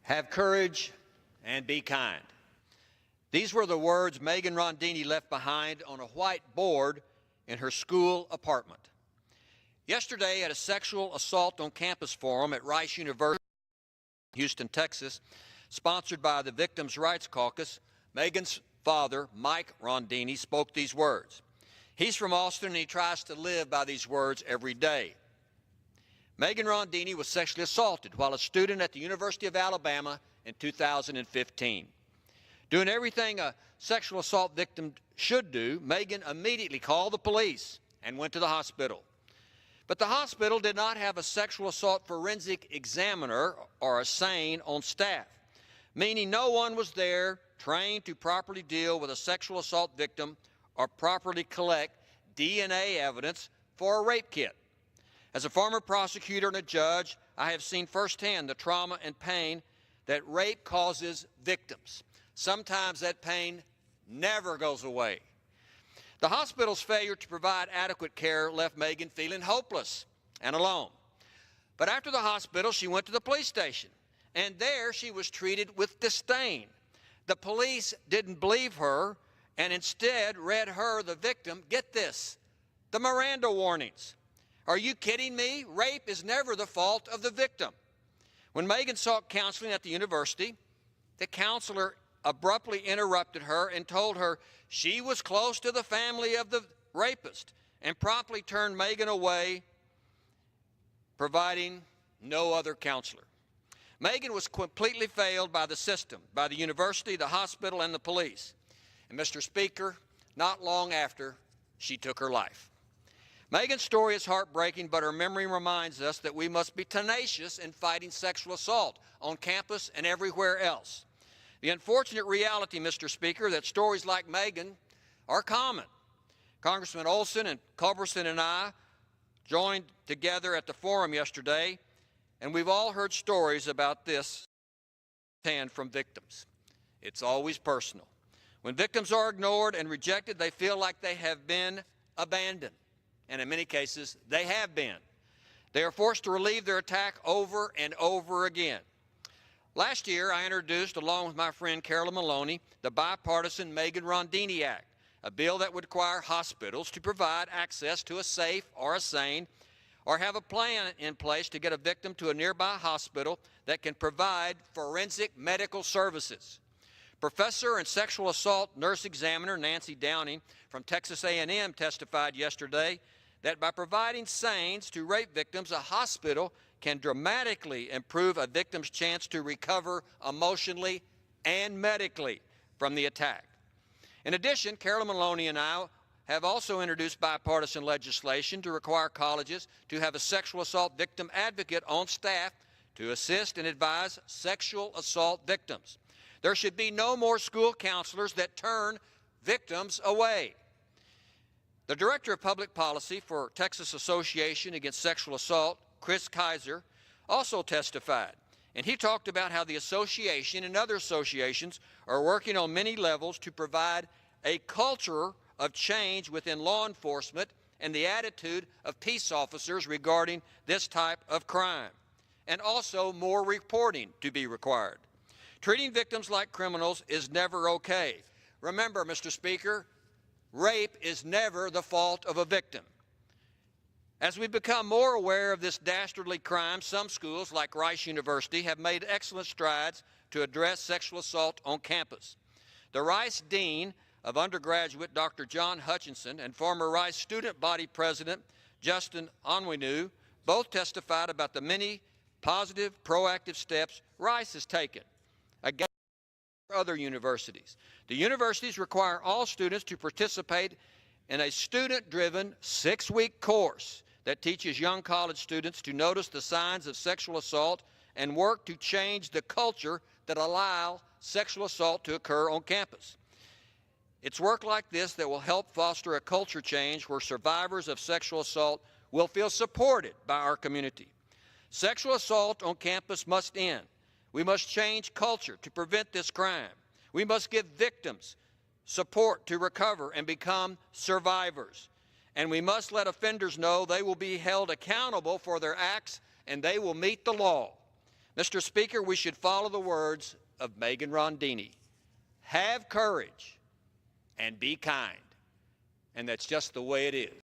Have courage and be kind. These were the words Megan Rondini left behind on a white board in her school apartment. Yesterday, at a sexual assault on campus forum at Rice University in Houston, Texas, sponsored by the Victims' Rights Caucus, Megan's father, Mike Rondini, spoke these words. He's from Austin, and he tries to live by these words every day. Megan Rondini was sexually assaulted while a student at the University of Alabama in 2015. Doing everything a sexual assault victim should do, Megan immediately called the police and went to the hospital. But the hospital did not have a sexual assault forensic examiner or a SANE on staff, meaning no one was there trained to properly deal with a sexual assault victim or properly collect DNA evidence for a rape kit. As a former prosecutor and a judge, I have seen firsthand the trauma and pain that rape causes victims. Sometimes that pain never goes away. The hospital's failure to provide adequate care left Megan feeling hopeless and alone. But after the hospital, she went to the police station, and there she was treated with disdain. The police didn't believe her and instead read her, the victim, get this, the Miranda warnings. Are you kidding me? Rape is never the fault of the victim. When Megan sought counseling at the university, the counselor abruptly interrupted her and told her she was close to the family of the rapist and promptly turned Megan away, providing no other counselor. Megan was completely failed by the system, by the university, the hospital, and the police. And Mr. Speaker, not long after, she took her life. Megan's story is heartbreaking, but her memory reminds us that we must be tenacious in fighting sexual assault on campus and everywhere else. The unfortunate reality, Mr. Speaker, that stories like Megan are common. Congressman Olson and Culberson and I joined together at the forum yesterday, and we've all heard stories about this from victims. It's always personal. When victims are ignored and rejected, they feel like they have been abandoned. And in many cases, they have been. They are forced to relieve their attack over and over again. Last year, I introduced, along with my friend Carolyn Maloney, the bipartisan Megan Rondini Act, a bill that would require hospitals to provide access to a safe or a SANE, or have a plan in place to get a victim to a nearby hospital that can provide forensic medical services. Professor and sexual assault nurse examiner Nancy Downing from Texas A&M testified yesterday that by providing SANEs to rape victims, a hospital can dramatically improve a victim's chance to recover emotionally and medically from the attack. In addition, Carolyn Maloney and I have also introduced bipartisan legislation to require colleges to have a sexual assault victim advocate on staff to assist and advise sexual assault victims. There should be no more school counselors that turn victims away. The Director of Public Policy for Texas Association Against Sexual Assault, Chris Kaiser, also testified, and he talked about how the association and other associations are working on many levels to provide a culture of change within law enforcement and the attitude of peace officers regarding this type of crime, and also more reporting to be required. Treating victims like criminals is never okay. Remember, Mr. Speaker, rape is never the fault of a victim. As we become more aware of this dastardly crime, some schools, like Rice University, have made excellent strides to address sexual assault on campus. The Rice Dean of Undergraduate, Dr. John Hutchinson, and former Rice Student Body President, Justin Onwenu, both testified about the many positive, proactive steps Rice has taken against other universities. The universities require all students to participate in a student-driven 6-week course that teaches young college students to notice the signs of sexual assault and work to change the culture that allows sexual assault to occur on campus. It's work like this that will help foster a culture change where survivors of sexual assault will feel supported by our community. Sexual assault on campus must end. We must change culture to prevent this crime. We must give victims support to recover and become survivors. And we must let offenders know they will be held accountable for their acts and they will meet the law. Mr. Speaker, we should follow the words of Megan Rondini. Have courage and be kind. And that's just the way it is.